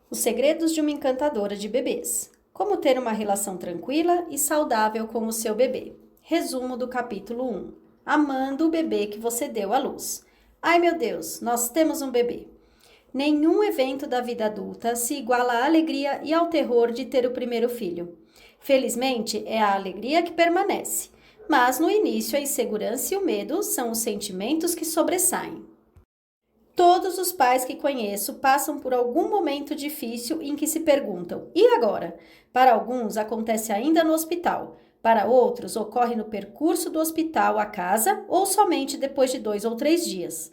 Os segredos de uma encantadora de bebês. Como ter uma relação tranquila e saudável com o seu bebê. Resumo do capítulo 1. Amando o bebê que você deu à luz. Ai meu Deus, nós temos um bebê. Nenhum evento da vida adulta se iguala à alegria e ao terror de ter o primeiro filho. Felizmente, é a alegria que permanece, mas no início a insegurança e o medo são os sentimentos que sobressaem. Todos os pais que conheço passam por algum momento difícil em que se perguntam: e agora? Para alguns acontece ainda no hospital, para outros ocorre no percurso do hospital à casa ou somente depois de 2 ou 3 dias.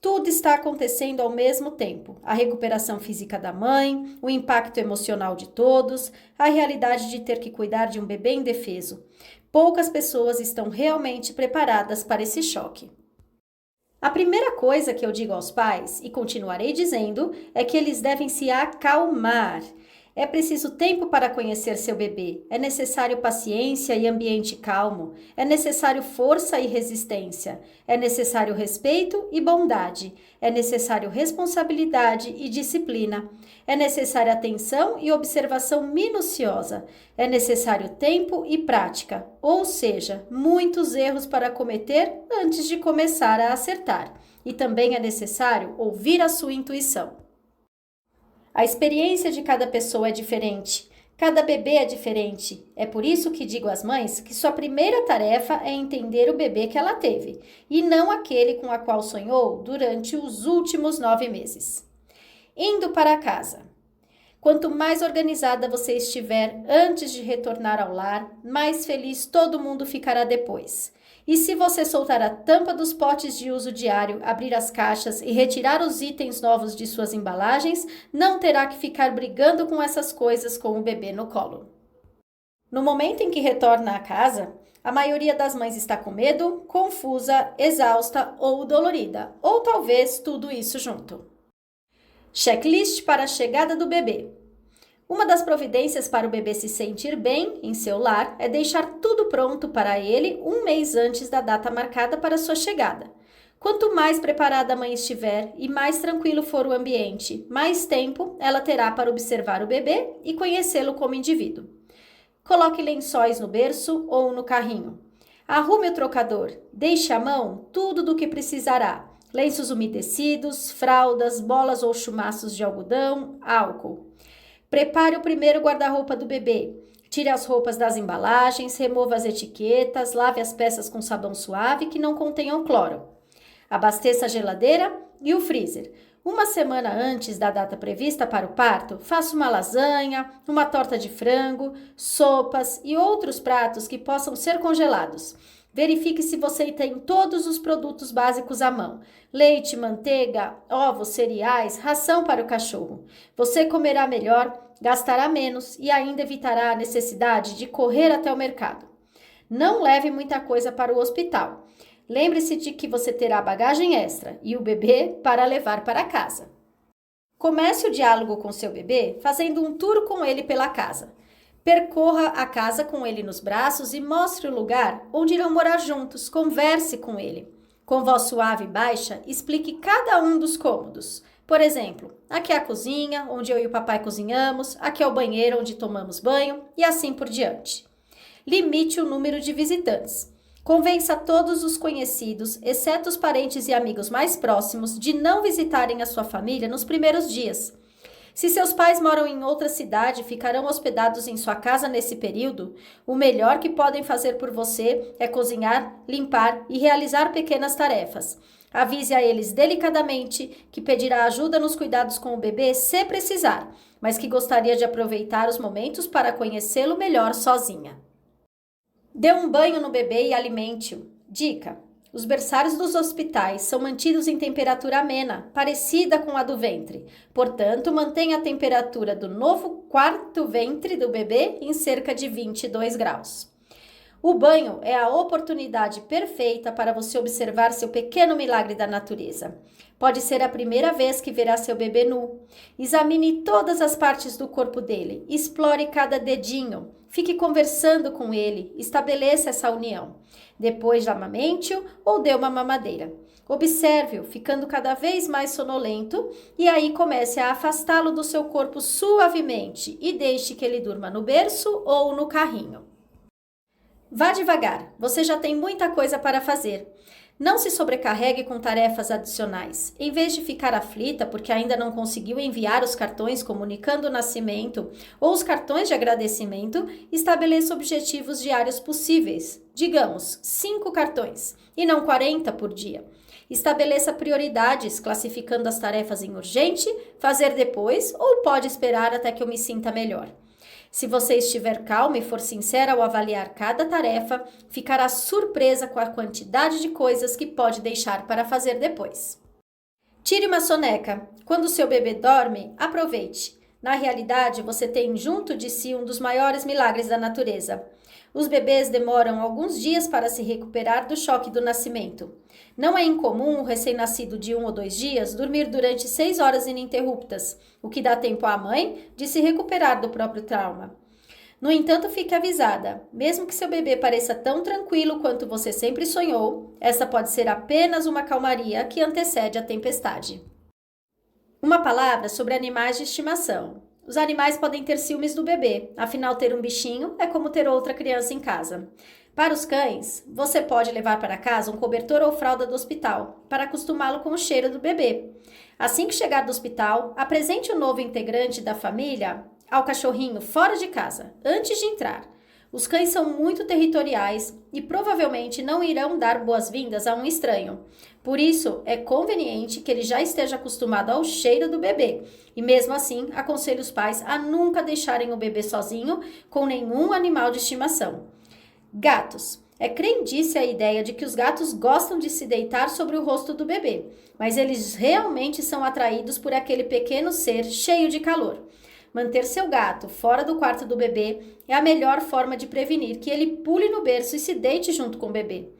Tudo está acontecendo ao mesmo tempo: a recuperação física da mãe, o impacto emocional de todos, a realidade de ter que cuidar de um bebê indefeso. Poucas pessoas estão realmente preparadas para esse choque. A primeira coisa que eu digo aos pais, e continuarei dizendo, é que eles devem se acalmar. É preciso tempo para conhecer seu bebê, é necessário paciência e ambiente calmo, é necessário força e resistência, é necessário respeito e bondade, é necessário responsabilidade e disciplina, é necessária atenção e observação minuciosa, é necessário tempo e prática, ou seja, muitos erros para cometer antes de começar a acertar. E também é necessário ouvir a sua intuição. A experiência de cada pessoa é diferente, cada bebê é diferente. É por isso que digo às mães que sua primeira tarefa é entender o bebê que ela teve, e não aquele com a qual sonhou durante os últimos 9 meses. Indo para casa. Quanto mais organizada você estiver antes de retornar ao lar, mais feliz todo mundo ficará depois. E se você soltar a tampa dos potes de uso diário, abrir as caixas e retirar os itens novos de suas embalagens, não terá que ficar brigando com essas coisas com o bebê no colo. No momento em que retorna à casa, a maioria das mães está com medo, confusa, exausta ou dolorida, ou talvez tudo isso junto. Checklist para a chegada do bebê. Uma das providências para o bebê se sentir bem em seu lar é deixar tudo pronto para ele 1 mês antes da data marcada para sua chegada. Quanto mais preparada a mãe estiver e mais tranquilo for o ambiente, mais tempo ela terá para observar o bebê e conhecê-lo como indivíduo. Coloque lençóis no berço ou no carrinho. Arrume o trocador, deixe à mão tudo do que precisará. Lenços umedecidos, fraldas, bolas ou chumaços de algodão, álcool. Prepare o primeiro guarda-roupa do bebê. Tire as roupas das embalagens, remova as etiquetas, lave as peças com sabão suave que não contenham cloro. Abasteça a geladeira e o freezer. 1 semana antes da data prevista para o parto, faça uma lasanha, uma torta de frango, sopas e outros pratos que possam ser congelados. Verifique se você tem todos os produtos básicos à mão: leite, manteiga, ovos, cereais, ração para o cachorro. Você comerá melhor, gastará menos e ainda evitará a necessidade de correr até o mercado. Não leve muita coisa para o hospital. Lembre-se de que você terá bagagem extra e o bebê para levar para casa. Comece o diálogo com seu bebê fazendo um tour com ele pela casa. Percorra a casa com ele nos braços e mostre o lugar onde irão morar juntos. Converse com ele. Com voz suave e baixa, explique cada um dos cômodos. Por exemplo, aqui é a cozinha, onde eu e o papai cozinhamos, aqui é o banheiro, onde tomamos banho, e assim por diante. Limite o número de visitantes. Convença todos os conhecidos, exceto os parentes e amigos mais próximos, de não visitarem a sua família nos primeiros dias. Se seus pais moram em outra cidade e ficarão hospedados em sua casa nesse período, o melhor que podem fazer por você é cozinhar, limpar e realizar pequenas tarefas. Avise a eles delicadamente que pedirá ajuda nos cuidados com o bebê se precisar, mas que gostaria de aproveitar os momentos para conhecê-lo melhor sozinha. Dê um banho no bebê e alimente-o. Dica: os berçários dos hospitais são mantidos em temperatura amena, parecida com a do ventre. Portanto, mantenha a temperatura do novo quarto ventre do bebê em cerca de 22 graus. O banho é a oportunidade perfeita para você observar seu pequeno milagre da natureza. Pode ser a primeira vez que verá seu bebê nu. Examine todas as partes do corpo dele, explore cada dedinho, fique conversando com ele, estabeleça essa união. Depois amamente-o ou dê uma mamadeira. Observe-o ficando cada vez mais sonolento e aí comece a afastá-lo do seu corpo suavemente e deixe que ele durma no berço ou no carrinho. Vá devagar, você já tem muita coisa para fazer. Não se sobrecarregue com tarefas adicionais. Em vez de ficar aflita porque ainda não conseguiu enviar os cartões comunicando o nascimento ou os cartões de agradecimento, estabeleça objetivos diários possíveis. Digamos, 5 cartões, e não 40 por dia. Estabeleça prioridades, classificando as tarefas em urgente, fazer depois ou pode esperar até que eu me sinta melhor. Se você estiver calma e for sincera ao avaliar cada tarefa, ficará surpresa com a quantidade de coisas que pode deixar para fazer depois. Tire uma soneca. Quando seu bebê dorme, aproveite. Na realidade, você tem junto de si um dos maiores milagres da natureza. Os bebês demoram alguns dias para se recuperar do choque do nascimento. Não é incomum o recém-nascido de 1 ou 2 dias dormir durante 6 horas ininterruptas, o que dá tempo à mãe de se recuperar do próprio trauma. No entanto, fique avisada, mesmo que seu bebê pareça tão tranquilo quanto você sempre sonhou, essa pode ser apenas uma calmaria que antecede a tempestade. Uma palavra sobre animais de estimação. Os animais podem ter ciúmes do bebê, afinal ter um bichinho é como ter outra criança em casa. Para os cães, você pode levar para casa um cobertor ou fralda do hospital, para acostumá-lo com o cheiro do bebê. Assim que chegar do hospital, apresente o novo integrante da família ao cachorrinho fora de casa, antes de entrar. Os cães são muito territoriais e provavelmente não irão dar boas-vindas a um estranho. Por isso, é conveniente que ele já esteja acostumado ao cheiro do bebê. E mesmo assim, aconselho os pais a nunca deixarem o bebê sozinho com nenhum animal de estimação. Gatos. É crendice a ideia de que os gatos gostam de se deitar sobre o rosto do bebê, mas eles realmente são atraídos por aquele pequeno ser cheio de calor. Manter seu gato fora do quarto do bebê é a melhor forma de prevenir que ele pule no berço e se deite junto com o bebê.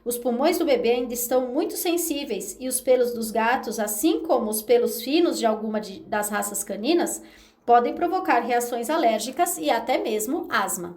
Os pulmões do bebê ainda estão muito sensíveis e os pelos dos gatos, assim como os pelos finos de alguma das raças caninas, podem provocar reações alérgicas e até mesmo asma.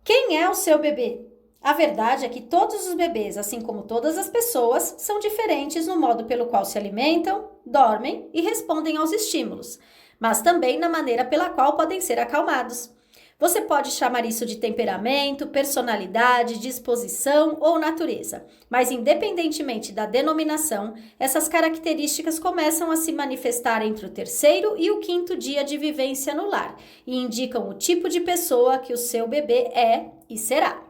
Quem é o seu bebê? A verdade é que todos os bebês, assim como todas as pessoas, são diferentes no modo pelo qual se alimentam, dormem e respondem aos estímulos, mas também na maneira pela qual podem ser acalmados. Você pode chamar isso de temperamento, personalidade, disposição ou natureza, mas independentemente da denominação, essas características começam a se manifestar entre o 3º e o 5º dia de vivência no lar e indicam o tipo de pessoa que o seu bebê é e será.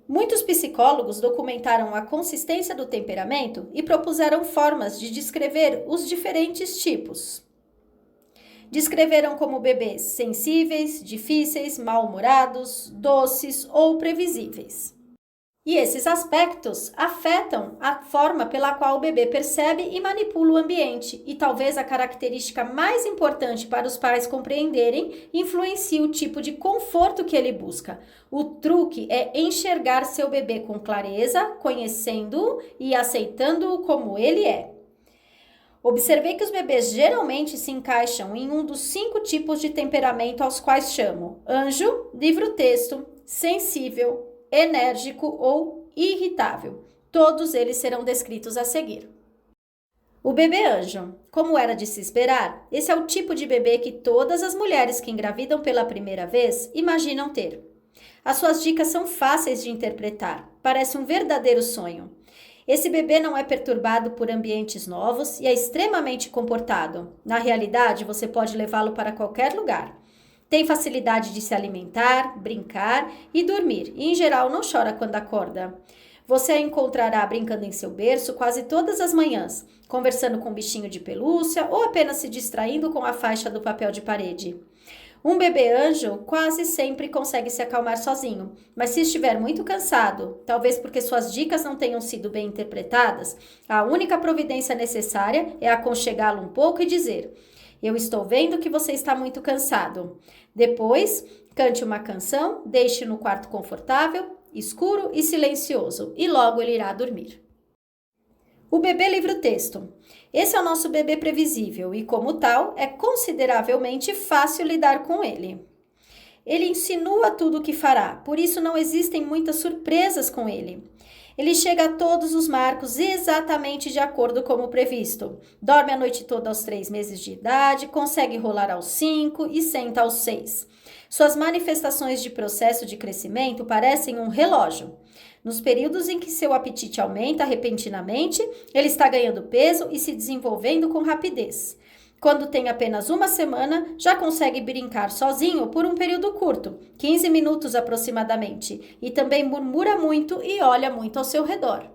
Muitos psicólogos documentaram a consistência do temperamento e propuseram formas de descrever os diferentes tipos. Descreveram como bebês sensíveis, difíceis, mal-humorados, doces ou previsíveis. E esses aspectos afetam a forma pela qual o bebê percebe e manipula o ambiente, e talvez a característica mais importante para os pais compreenderem influencia o tipo de conforto que ele busca. O truque é enxergar seu bebê com clareza, conhecendo-o e aceitando-o como ele é. Observei que os bebês geralmente se encaixam em um dos 5 tipos de temperamento aos quais chamo anjo, livro-texto, sensível, enérgico ou irritável. Todos eles serão descritos a seguir. O bebê anjo. Como era de se esperar, esse é o tipo de bebê que todas as mulheres que engravidam pela primeira vez imaginam ter. As suas dicas são fáceis de interpretar, parece um verdadeiro sonho. Esse bebê não é perturbado por ambientes novos e é extremamente comportado. Na realidade, você pode levá-lo para qualquer lugar. Tem facilidade de se alimentar, brincar e dormir, e em geral não chora quando acorda. Você a encontrará brincando em seu berço quase todas as manhãs, conversando com um bichinho de pelúcia ou apenas se distraindo com a faixa do papel de parede. Um bebê anjo quase sempre consegue se acalmar sozinho, mas se estiver muito cansado, talvez porque suas dicas não tenham sido bem interpretadas, a única providência necessária é aconchegá-lo um pouco e dizer: "Eu estou vendo que você está muito cansado." Depois, cante uma canção, deixe no quarto confortável, escuro e silencioso, e logo ele irá dormir. O bebê livro-texto. Esse é o nosso bebê previsível e, como tal, é consideravelmente fácil lidar com ele. Ele insinua tudo o que fará, por isso não existem muitas surpresas com ele. Ele chega a todos os marcos exatamente de acordo como previsto. Dorme a noite toda aos 3 meses de idade, consegue rolar aos 5 e senta aos 6. Suas manifestações de processo de crescimento parecem um relógio. Nos períodos em que seu apetite aumenta repentinamente, ele está ganhando peso e se desenvolvendo com rapidez. Quando tem apenas 1 semana, já consegue brincar sozinho por um período curto, 15 minutos aproximadamente, e também murmura muito e olha muito ao seu redor.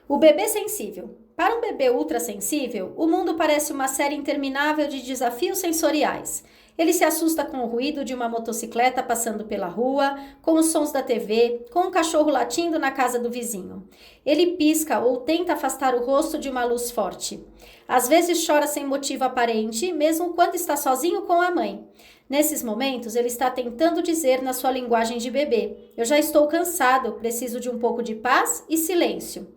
O bebê sensível. Para um bebê ultrassensível, o mundo parece uma série interminável de desafios sensoriais. Ele se assusta com o ruído de uma motocicleta passando pela rua, com os sons da TV, com um cachorro latindo na casa do vizinho. Ele pisca ou tenta afastar o rosto de uma luz forte. Às vezes chora sem motivo aparente, mesmo quando está sozinho com a mãe. Nesses momentos, ele está tentando dizer na sua linguagem de bebê: eu já estou cansado, preciso de um pouco de paz e silêncio.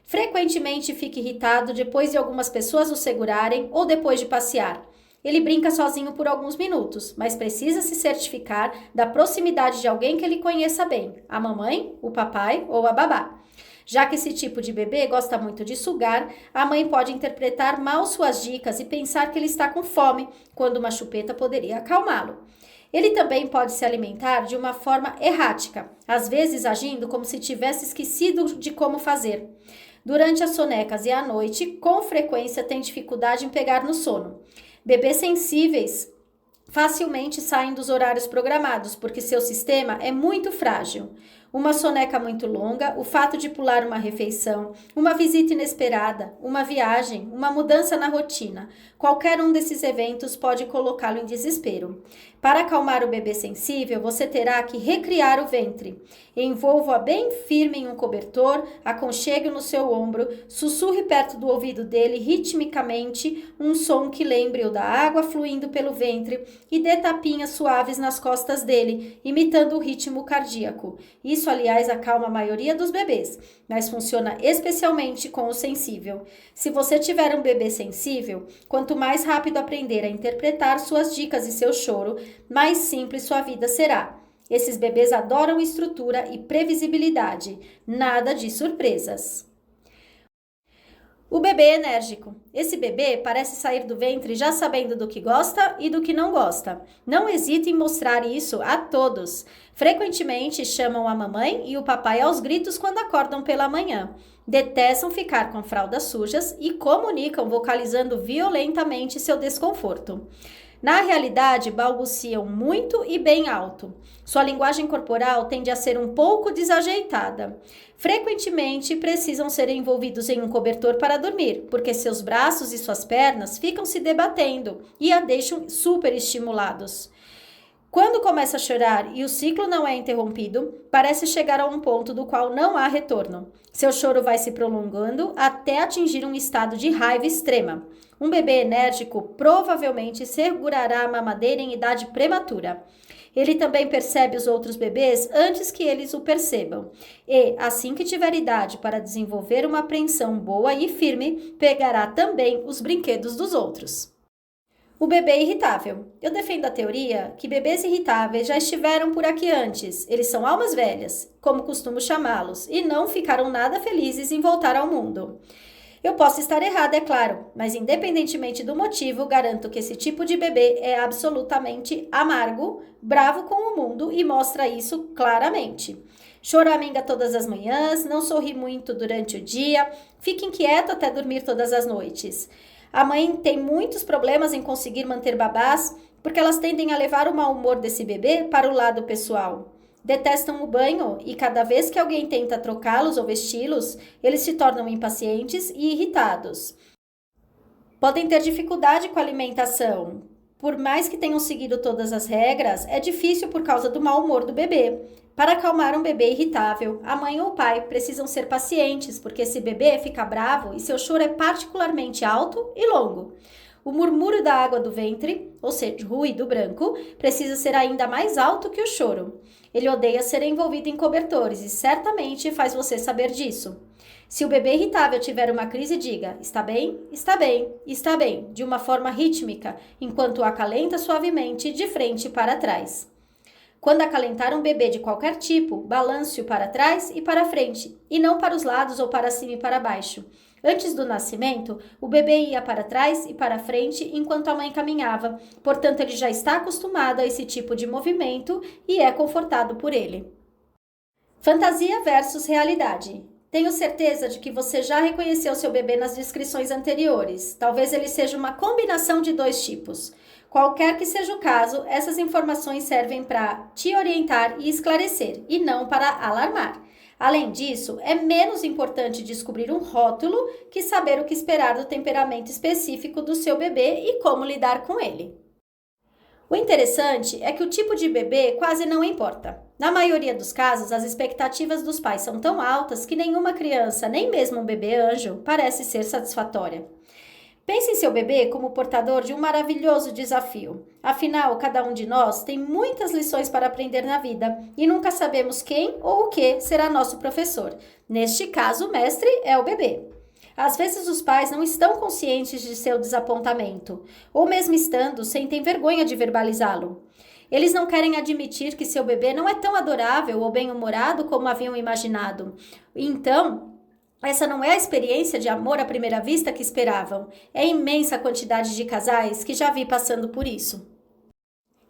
Frequentemente fica irritado depois de algumas pessoas o segurarem ou depois de passear. Ele brinca sozinho por alguns minutos, mas precisa se certificar da proximidade de alguém que ele conheça bem, a mamãe, o papai ou a babá. Já que esse tipo de bebê gosta muito de sugar, a mãe pode interpretar mal suas dicas e pensar que ele está com fome, quando uma chupeta poderia acalmá-lo. Ele também pode se alimentar de uma forma errática, às vezes agindo como se tivesse esquecido de como fazer. Durante as sonecas e à noite, com frequência tem dificuldade em pegar no sono. Bebês sensíveis facilmente saem dos horários programados, porque seu sistema é muito frágil. Uma soneca muito longa, o fato de pular uma refeição, uma visita inesperada, uma viagem, uma mudança na rotina. Qualquer um desses eventos pode colocá-lo em desespero. Para acalmar o bebê sensível, você terá que recriar o ventre. Envolva bem firme em um cobertor, aconchegue no seu ombro, sussurre perto do ouvido dele ritmicamente um som que lembre-o da água fluindo pelo ventre e dê tapinhas suaves nas costas dele, imitando o ritmo cardíaco. Isso, aliás, acalma a maioria dos bebês, mas funciona especialmente com o sensível. Se você tiver um bebê sensível, quanto mais rápido aprender a interpretar suas dicas e seu choro, mais simples sua vida será. Esses bebês adoram estrutura e previsibilidade, nada de surpresas. O bebê enérgico. Esse bebê parece sair do ventre já sabendo do que gosta e do que não gosta. Não hesite em mostrar isso a todos. Frequentemente chamam a mamãe e o papai aos gritos quando acordam pela manhã. Detestam ficar com fraldas sujas e comunicam vocalizando violentamente seu desconforto. Na realidade, balbuciam muito e bem alto. Sua linguagem corporal tende a ser um pouco desajeitada. Frequentemente, precisam ser envolvidos em um cobertor para dormir, porque seus braços e suas pernas ficam se debatendo e a deixam super estimulados. Quando começa a chorar e o ciclo não é interrompido, parece chegar a um ponto do qual não há retorno. Seu choro vai se prolongando até atingir um estado de raiva extrema. Um bebê enérgico provavelmente segurará a mamadeira em idade prematura. Ele também percebe os outros bebês antes que eles o percebam. E, assim que tiver idade para desenvolver uma apreensão boa e firme, pegará também os brinquedos dos outros. O bebê irritável. Eu defendo a teoria que bebês irritáveis já estiveram por aqui antes. Eles são almas velhas, como costumo chamá-los, e não ficaram nada felizes em voltar ao mundo. Eu posso estar errada, é claro, mas independentemente do motivo, garanto que esse tipo de bebê é absolutamente amargo, bravo com o mundo e mostra isso claramente. Choraminga todas as manhãs, não sorri muito durante o dia, fica inquieto até dormir todas as noites. A mãe tem muitos problemas em conseguir manter babás, porque elas tendem a levar o mau humor desse bebê para o lado pessoal. Detestam o banho e cada vez que alguém tenta trocá-los ou vesti-los, eles se tornam impacientes e irritados. Podem ter dificuldade com a alimentação. Por mais que tenham seguido todas as regras, é difícil por causa do mau humor do bebê. Para acalmar um bebê irritável, a mãe ou o pai precisam ser pacientes, porque esse bebê fica bravo e seu choro é particularmente alto e longo. O murmúrio da água do ventre, ou seja, ruído branco, precisa ser ainda mais alto que o choro. Ele odeia ser envolvido em cobertores e certamente faz você saber disso. Se o bebê irritável tiver uma crise, diga: está bem, está bem, está bem, de uma forma rítmica, enquanto o acalenta suavemente de frente para trás. Quando acalentar um bebê de qualquer tipo, balance-o para trás e para frente, e não para os lados ou para cima e para baixo. Antes do nascimento, o bebê ia para trás e para frente enquanto a mãe caminhava, portanto ele já está acostumado a esse tipo de movimento e é confortado por ele. Fantasia versus realidade. Tenho certeza de que você já reconheceu seu bebê nas descrições anteriores. Talvez ele seja uma combinação de dois tipos. Qualquer que seja o caso, essas informações servem para te orientar e esclarecer, e não para alarmar. Além disso, é menos importante descobrir um rótulo que saber o que esperar do temperamento específico do seu bebê e como lidar com ele. O interessante é que o tipo de bebê quase não importa. Na maioria dos casos, as expectativas dos pais são tão altas que nenhuma criança, nem mesmo um bebê anjo, parece ser satisfatória. Pense em seu bebê como portador de um maravilhoso desafio. Afinal, cada um de nós tem muitas lições para aprender na vida e nunca sabemos quem ou o que será nosso professor. Neste caso, o mestre é o bebê. Às vezes os pais não estão conscientes de seu desapontamento, ou mesmo estando, sentem vergonha de verbalizá-lo. Eles não querem admitir que seu bebê não é tão adorável ou bem-humorado como haviam imaginado. Então, essa não é a experiência de amor à primeira vista que esperavam. É imensa a quantidade de casais que já vi passando por isso.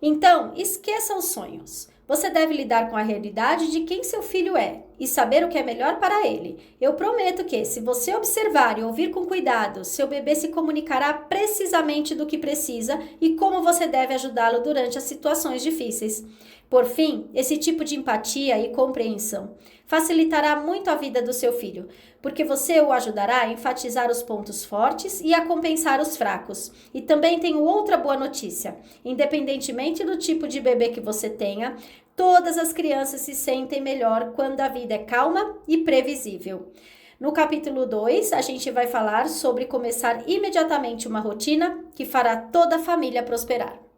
Então, esqueça os sonhos. Você deve lidar com a realidade de quem seu filho é e saber o que é melhor para ele. Eu prometo que, se você observar e ouvir com cuidado, seu bebê se comunicará precisamente do que precisa e como você deve ajudá-lo durante as situações difíceis. Por fim, esse tipo de empatia e compreensão facilitará muito a vida do seu filho, porque você o ajudará a enfatizar os pontos fortes e a compensar os fracos. E também tenho outra boa notícia: independentemente do tipo de bebê que você tenha, todas as crianças se sentem melhor quando a vida é calma e previsível. No capítulo 2, a gente vai falar sobre começar imediatamente uma rotina que fará toda a família prosperar.